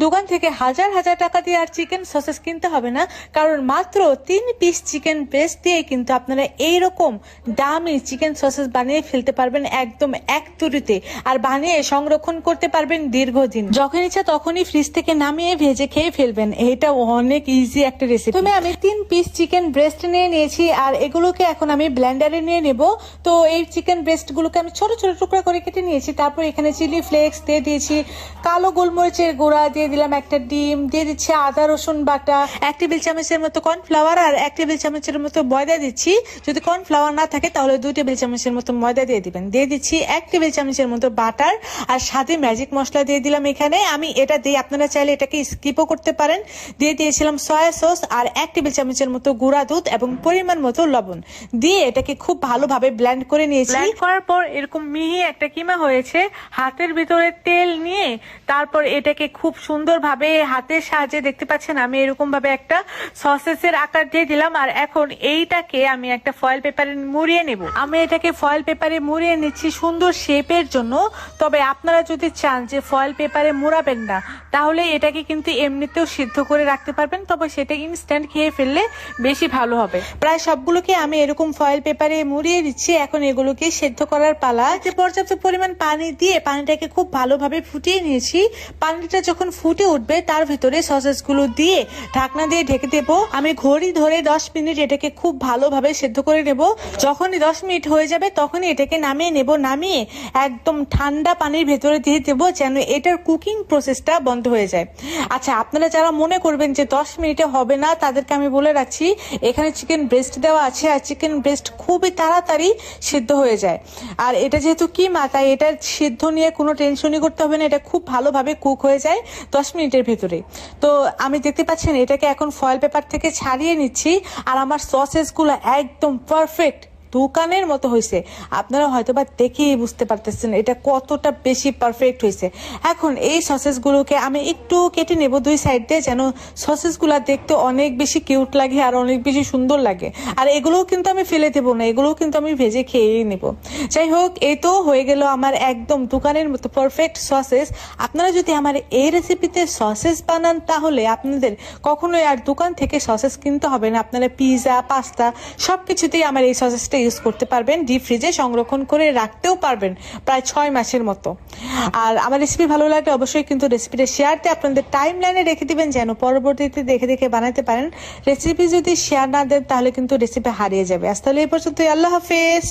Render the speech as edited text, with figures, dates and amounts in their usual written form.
দোকান থেকে হাজার হাজার টাকা দিয়ে আর চিকেন সসেস কিনতে হবে না, কারণ মাত্র 3 পিস চিকেন ব্রেস্ট দিয়ে কিন্তু আপনারা এইরকম দামি চিকেন সসেস বানিয়ে ফেলতে পারবেন একদম এক তুড়িতে, আর বানিয়ে সংরক্ষণ করতে পারবেন দীর্ঘদিন। যখন ইচ্ছা তখনই ফ্রিজ থেকে নামিয়ে ভেজে খেয়ে ফেলবেন। এটা অনেক ইজি একটা রেসিপি। তবে আমি 3 পিস চিকেন ব্রেস্ট নিয়ে নিয়েছি, আর এগুলোকে এখন আমি ব্লেন্ডারে নিয়ে নেব। তো এই চিকেন ব্রেস্ট গুলোকে আমি ছোট ছোট টুকরা করে কেটে নিয়েছি। তারপর এখানে চিলি ফ্লেক্স দিয়ে দিয়েছি, কালো গোলমরিচের গুঁড়া দিয়ে দিলাম, একটা ডিম দিয়ে দিচ্ছি, আদা রসুন বাটা, 1 টেবিল চামচের মতো কর্নফ্লাওয়ার আর 1 টেবিল চামচের মতো ময়দা দিচ্ছি। যদি কর্নফ্লাওয়ার না থাকে তাহলে 2 টেবিল চামচের মতো ময়দা দিয়ে দিবেন। দিয়ে দিচ্ছি 1 টেবিল চামচের মতো বাটার, আর সাথে ম্যাজিক মশলা দিয়ে দিলাম। এখানে আমি এটা দিই, আপনারা চাইলে এটাকে স্কিপও করতে পারেন। দিয়ে দিয়েছিলাম সয়া সস আর 1 টেবিল চামচের মতো গুঁড়া দুধ এবং পরিমাণ মতো লবণ দিয়ে এটাকে খুব ভালোভাবে ব্লেন্ড করে নিয়েছি। ব্লেন্ড করার পর এরকম মিহি একটা কিমা হয়েছে। হাতের ভিতরে তেল নিয়ে তারপর এটাকে খুব সুন্দরভাবে হাতের সাহায্যে, দেখতে পাচ্ছেন আমি এরকম ভাবে একটা সসেসের আকার দিয়ে দিলাম। আর এখন এইটাকে আমি একটা ফয়েল পেপারে মুড়িয়ে নেব। আমি এটাকে ফয়েল পেপারে মুড়িয়ে নিচ্ছি সুন্দর শেপের জন্য। তবে আপনারা যদি চান যে ফয়েল পেপারে মুড়াবেন না, তাহলে এটাকে কিন্তু এমনিতেও সিদ্ধ করে রাখতে পারবেন, তবে সেটা ইনস্ট্যান্ট খেয়ে ফেললে বেশি ভালো হবে। প্রায় সবগুলোকে আমি এরকম ফয়েল পেপারে মুড়িয়ে দিচ্ছি। এখন এগুলোকে সেদ্ধ করার পালা। পর্যাপ্ত পরিমাণ পানি দিয়ে পানিটাকে খুব ভালোভাবে ফুটিয়ে নিয়েছি। পানিটা যখন ফুটে উঠবে তার ভিতরে সসেস গুলো দিয়ে ঢাকনা দিয়ে ঢেকে দেব। আমি ঘড়ি ধরে 10 মিনিট এটাকে খুব ভালোভাবে সেদ্ধ করে নেব। যখনই 10 মিনিট হয়ে যাবে তখনই এটাকে নামিয়ে নেব। নামিয়ে একদম ঠান্ডা পানির ভেতরে দিয়ে দেব, যেন এটার কুকিং প্রসেসটা বন্ধ হয়ে যায়। আচ্ছা, আপনারা যারা মনে করবেন যে 10 মিনিটে হবে না, তাদেরকে আমি বলে রাখছি, এখানে চিকেন ব্রেস্ট দেওয়া আছে, আর চিকেন ব্রেস্ট খুবই তাড়াতাড়ি সিদ্ধ হয়ে যায়। আর এটা যেহেতু কিমা, তাই এটা সিদ্ধ নিয়ে কোনো টেনশনই করতে হবে না। এটা খুব ভালোভাবে কুক হয়ে যায় 10 মিনিটের ভেতরে। তো আমি দেখতে পাচ্ছেন এটাকে এখন ফয়েল পেপার থেকে ছাড়িয়ে নিচ্ছি। আর আমার সসেসগুলো একদম পারফেক্ট দোকানের মতো হয়েছে। আপনারা হয়তোবা দেখেই বুঝতে পারতেছেন এটা কতটা বেশি পারফেক্ট হয়েছে। এখন এই সসেসগুলোকে আমি একটু কেটে নেব 2 সাইড দিয়ে, যেন সসেসগুলো দেখতে অনেক বেশি কিউট লাগে আর অনেক বেশি সুন্দর লাগে। আর এগুলোও কিন্তু আমি ফেলে দেবো না, এগুলোও কিন্তু আমি ভেজে খেয়েই নেব। যাই হোক, এই তো হয়ে গেল আমার একদম দোকানের মতো পারফেক্ট সসেস। আপনারা যদি আমার এই রেসিপিতে সসেস বানান, তাহলে আপনাদের কখনোই আর দোকান থেকে সসেস কিনতে হবে না। আপনারা পিৎজা, পাস্তা সবকিছুতেই আমার এই সসেসটা ইউজ করতে পারবেন। ডিপ ফ্রিজে সংরক্ষণ করে রাখতেও পারবেন প্রায় 6 মাসের মতো। আর আমার রেসিপি ভালো লাগলে অবশ্যই কিন্তু রেসিপিটা শেয়ার দিয়ে আপনাদের টাইম লাইনে রেখে দিবেন, যেন পরবর্তীতে দেখে দেখে বানাতে পারেন। রেসিপি যদি শেয়ার না দেন তাহলে কিন্তু রেসিপি হারিয়ে যাবে। আজ তাহলে এই পর্যন্তই। আল্লাহ হাফেজ।